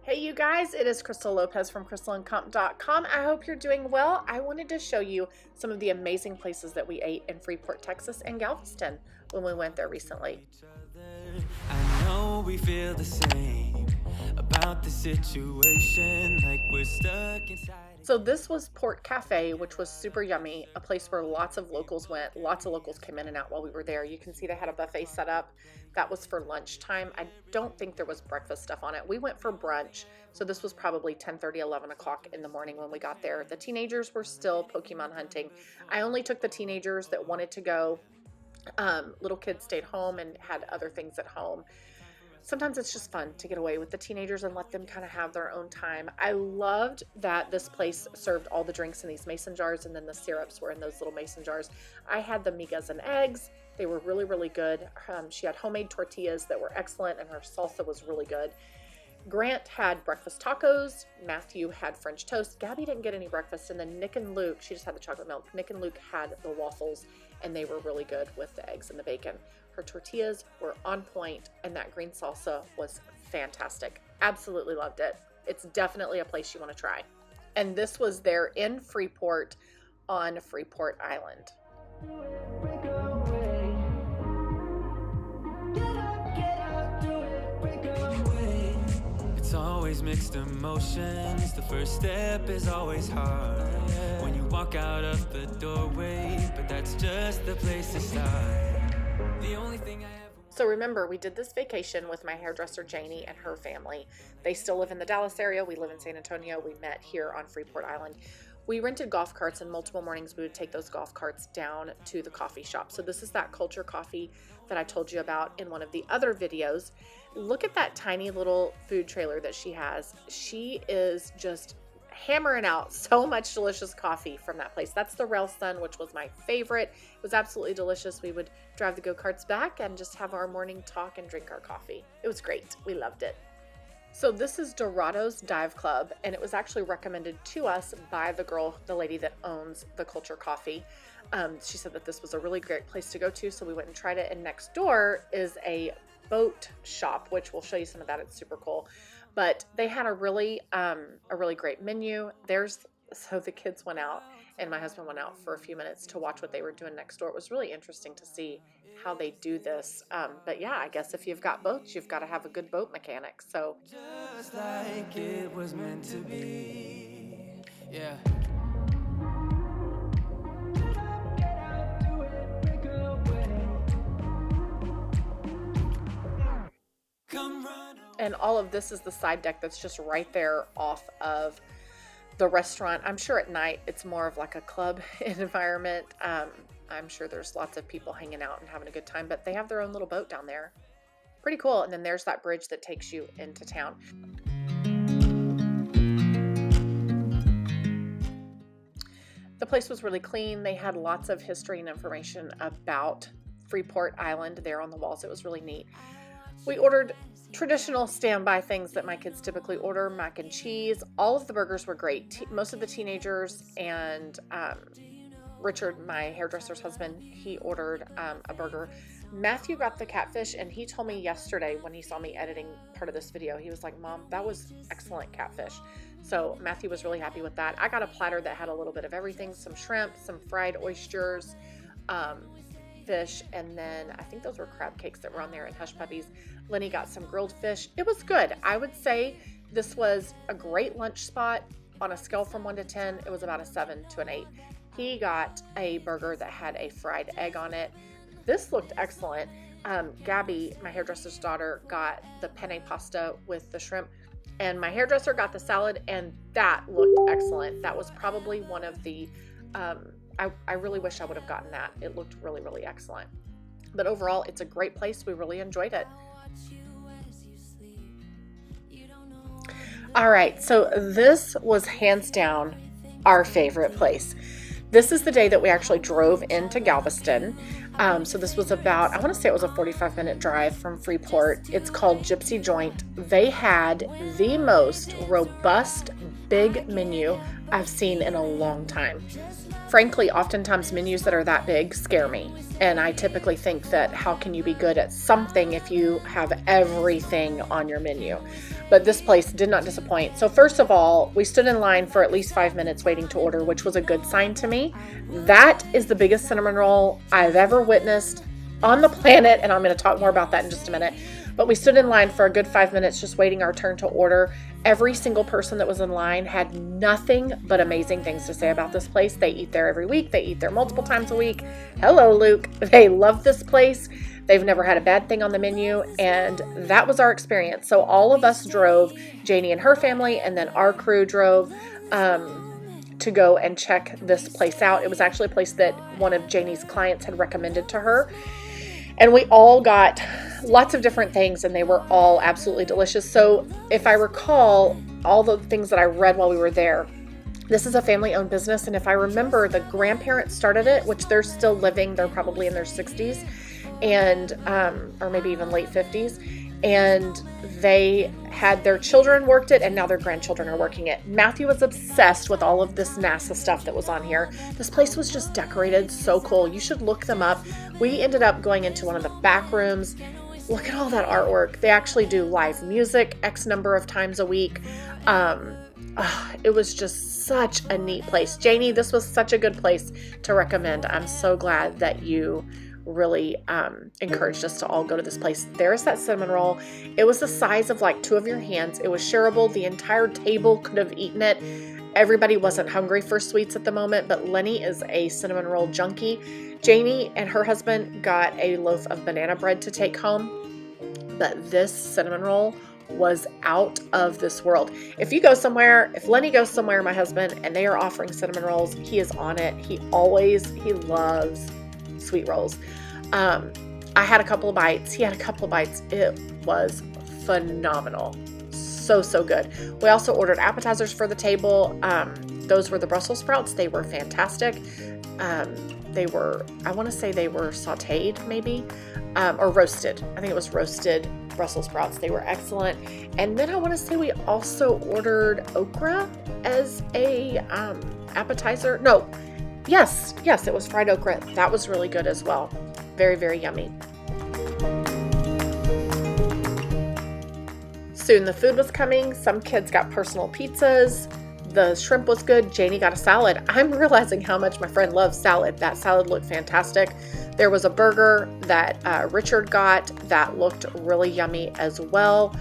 Hey you guys, it is Crystal Lopez from crystalandcomp.com. I hope you're doing well. I wanted to show you some of the amazing places that we ate in Freeport, Texas and Galveston when we went there recently. I know we feel the same about the situation, like we're stuck inside. So this was Port Cafe, which was super yummy, a place where lots of locals went. Lots of locals came in and out while we were there. You can see they had a buffet set up. That was for lunchtime. I don't think there was breakfast stuff on it. We went for brunch, so this was probably 10:30, 11 o'clock in the morning when we got there. The teenagers were still Pokemon hunting. I only took the teenagers that wanted to go. Little kids stayed home and had other things at home. Sometimes it's just fun to get away with the teenagers and let them kind of have their own time. I loved that this place served all the drinks in these mason jars, and then the syrups were in those little mason jars. I had the migas and eggs. They were really, really good. She had homemade tortillas that were excellent, and her salsa was really good. Grant had breakfast tacos. Matthew had French toast. Gabby didn't get any breakfast. And then Nick and Luke, she just had the chocolate milk. Nick and Luke had the waffles, and they were really good with the eggs and the bacon. Her tortillas were on point, and that green salsa was fantastic. Absolutely loved it. It's definitely a place you want to try. And this was there in Freeport on Freeport Island. It's always mixed emotions. The first step is always hard when you walk out of the doorway, but that's just the place to start. The only thing I ever... So remember, we did this vacation with my hairdresser Janie and her family. They still live in the Dallas area. We live in San Antonio. We met here on Freeport Island. We rented golf carts, and multiple mornings we would take those golf carts down to the coffee shop. So this is that Culture Coffee that I told you about in one of the other videos. Look at that tiny little food trailer that she has. She is just hammering out so much delicious coffee from that place. That's the Rail Sun, which was my favorite. It was absolutely delicious. We would drive the go-karts back and just have our morning talk and drink our coffee. It was great. We loved it. So this is Dorado's Dive Club, and it was actually recommended to us by the lady that owns the Culture Coffee. She said that this was a really great place to go to, so we went and tried it. And next door is a boat shop, which we'll show you some of that. It's super cool. But they had a really great menu. So the kids went out, and my husband went out for a few minutes to watch what they were doing next door. It was really interesting to see how they do this. But yeah, I guess if you've got boats, you've got to have a good boat mechanic. So Just like it was meant to be. Yeah. and all of this is the side deck that's just right there off of the restaurant. I'm sure at night it's more of like a club environment. I'm sure there's lots of people hanging out and having a good time, but they have their own little boat down there. Pretty cool. And then there's that bridge that takes you into town. The place was really clean. They had lots of history and information about Freeport Island there on the walls. It was really neat. We ordered traditional standby things that my kids typically order, mac and cheese. All of the burgers were great. Most of the teenagers and Richard, my hairdresser's husband, he ordered a burger. Matthew got the catfish, and he told me yesterday when he saw me editing part of this video, he was like, "Mom, that was excellent catfish." So Matthew was really happy with that. I got a platter that had a little bit of everything, some shrimp, some fried oysters, fish, and then I think those were crab cakes that were on there, and hush puppies. Lenny got some grilled fish. It was good. I would say this was a great lunch spot. On a scale from 1 to 10, it was about a 7 to an 8. He got a burger that had a fried egg on it. This looked excellent. Gabby, my hairdresser's daughter, got the penne pasta with the shrimp, and my hairdresser got the salad, and that looked excellent. That was probably one of the, I really wish I would have gotten that. It looked really, really excellent. But overall, it's a great place. We really enjoyed it. All right, so this was hands down our favorite place. This is the day that we actually drove into Galveston. So this was about, I want to say it was a 45-minute drive from Freeport. It's called Gypsy Joint. They had the most robust, big menu I've seen in a long time. Frankly, oftentimes menus that are that big scare me. And I typically think that how can you be good at something if you have everything on your menu? but this place did not disappoint. So first of all, we stood in line for at least 5 minutes waiting to order, which was a good sign to me. That is the biggest cinnamon roll I've ever witnessed on the planet, and I'm going to talk more about that in just a minute. But we stood in line for a good 5 minutes just waiting our turn to order. Every single person that was in line had nothing but amazing things to say about this place. They eat there every week. They eat there multiple times a week. Hello, Luke. They love this place. They've never had a bad thing on the menu, and that was our experience. So all of us drove, Janie and her family, and then our crew drove to go and check this place out. It was actually a place that one of Janie's clients had recommended to her. And we all got lots of different things, and they were all absolutely delicious. So if I recall all the things that I read while we were there, this is a family-owned business. And if I remember, the grandparents started it, which they're still living. They're probably in their 60s and or maybe even late 50s. And they had their children worked it, and now their grandchildren are working it. Matthew was obsessed with all of this NASA stuff that was on here. This place was just decorated so cool. You should look them up. We ended up going into one of the back rooms. Look at all that artwork. They actually do live music X number of times a week. It was just such a neat place. Janie, this was such a good place to recommend. I'm so glad that you really encouraged us to all go to this place. There's that cinnamon roll. It was the size of like two of your hands. It was shareable. The entire table could have eaten it. Everybody wasn't hungry for sweets at the moment, but Lenny is a cinnamon roll junkie. Janie and her husband got a loaf of banana bread to take home, but this cinnamon roll was out of this world. If you go somewhere, if Lenny goes somewhere, my husband, and they are offering cinnamon rolls, he is on it. He loves sweet rolls. I had a couple of bites. He had a couple of bites. It was phenomenal. So good. We also ordered appetizers for the table. Those were the Brussels sprouts. They were fantastic. I want to say they were sauteed maybe, or roasted. I think it was roasted Brussels sprouts. They were excellent. And then I want to say we also ordered okra as a appetizer. No, yes, it was fried okra. That was really good as well. Very, very yummy. Soon the food was coming. Some kids got personal pizzas. The shrimp was good. Janie got a salad. I'm realizing how much my friend loves salad. That salad looked fantastic. There was a burger that Richard got that looked really yummy as well.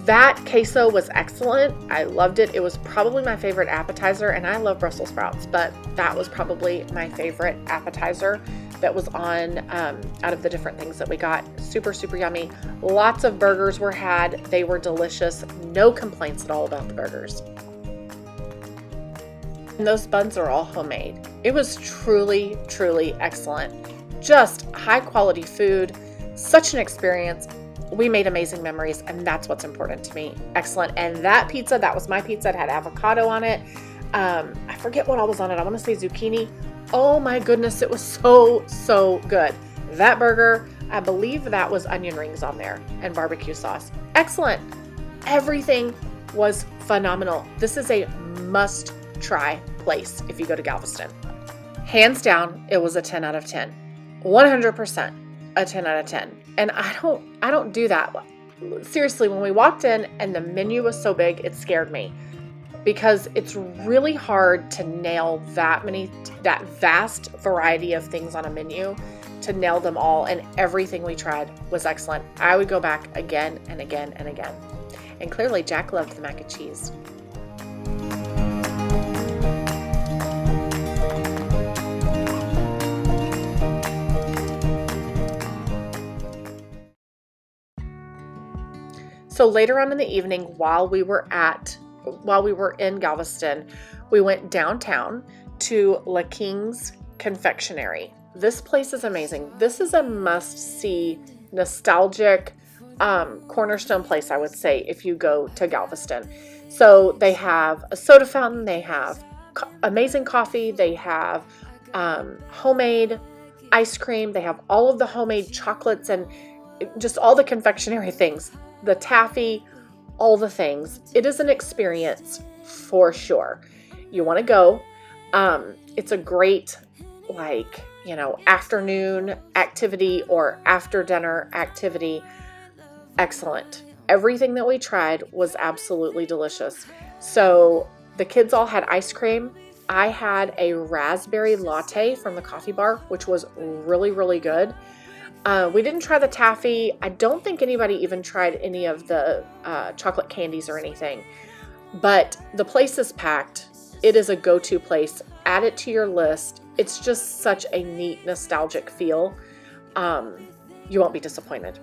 That queso was excellent. I loved it. It was probably my favorite appetizer, and I love Brussels sprouts, but that was probably my favorite appetizer that was on out of the different things that we got. Super, super yummy. Lots of burgers were had. They were delicious. No complaints at all about the burgers. And those buns are all homemade. It was truly, truly excellent. Just high quality food. Such an experience. We made amazing memories, and that's what's important to me. Excellent. And that pizza, that was my pizza. It had avocado on it. I forget what all was on it. I want to say zucchini. Oh my goodness, it was so good. That burger, I believe that was onion rings on there and barbecue sauce. Excellent. Everything was phenomenal. This is a must-try place if you go to Galveston. Hands down, it was a 10 out of 10. 100% a 10 out of 10. And I don't do that. Seriously, when we walked in and the menu was so big, it scared me, because it's really hard to nail that vast variety of things on a menu, to nail them all. And everything we tried was excellent. I would go back again and again and again. And clearly Jack loved the mac and cheese. So later on in the evening, while we were in Galveston, we went downtown to La King's Confectionery. This place is amazing. This is a must-see, nostalgic cornerstone place, I would say, if you go to Galveston. So they have a soda fountain, they have amazing coffee, they have homemade ice cream, they have all of the homemade chocolates and just all the confectionery things. The taffy, all the things. It is an experience for sure. You want to go. It's a great, afternoon activity or after dinner activity. Excellent. everything that we tried was absolutely delicious. So the kids all had ice cream. I had a raspberry latte from the coffee bar, which was really, really good. We didn't try the taffy. I don't think anybody even tried any of the chocolate candies or anything. But the place is packed. It is a go-to place. Add it to your list. It's just such a neat, nostalgic feel. You won't be disappointed.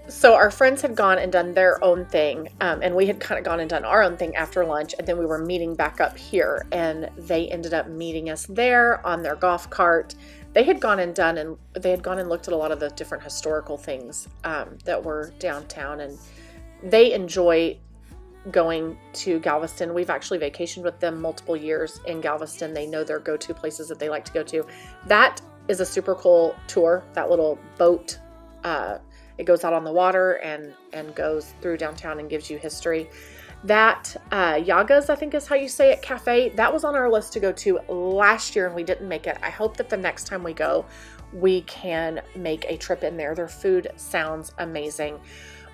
So our friends had gone and done their own thing, and we had kind of gone and done our own thing after lunch, and then we were meeting back up here, and they ended up meeting us there on their golf cart. They had gone and looked at a lot of the different historical things that were downtown, and they enjoy going to Galveston. We've actually vacationed with them multiple years in Galveston. They know their go-to places that they like to go to. That is a super cool tour, that little boat. It goes out on the water and goes through downtown and gives you history. That Yaga's, I think is how you say it, cafe, that was on our list to go to last year and we didn't make it. I hope that the next time we go, we can make a trip in there. Their food sounds amazing.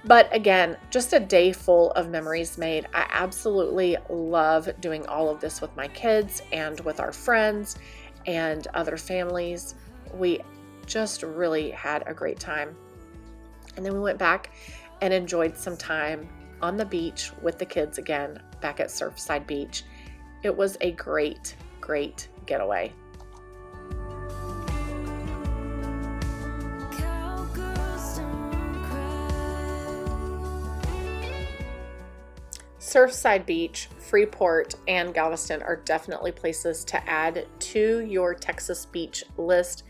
But again, just a day full of memories made. I absolutely love doing all of this with my kids and with our friends and other families. We just really had a great time. And then we went back and enjoyed some time on the beach with the kids again, back at Surfside Beach. It was a great, great getaway. Surfside Beach, Freeport, and Galveston are definitely places to add to your Texas beach list.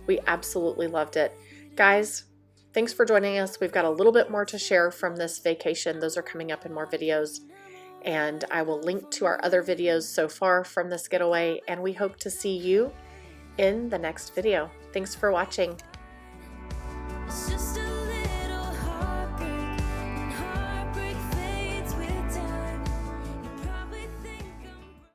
We absolutely loved it. Guys, thanks for joining us. We've got a little bit more to share from this vacation. Those are coming up in more videos. And I will link to our other videos so far from this getaway. And we hope to see you in the next video. Thanks for watching.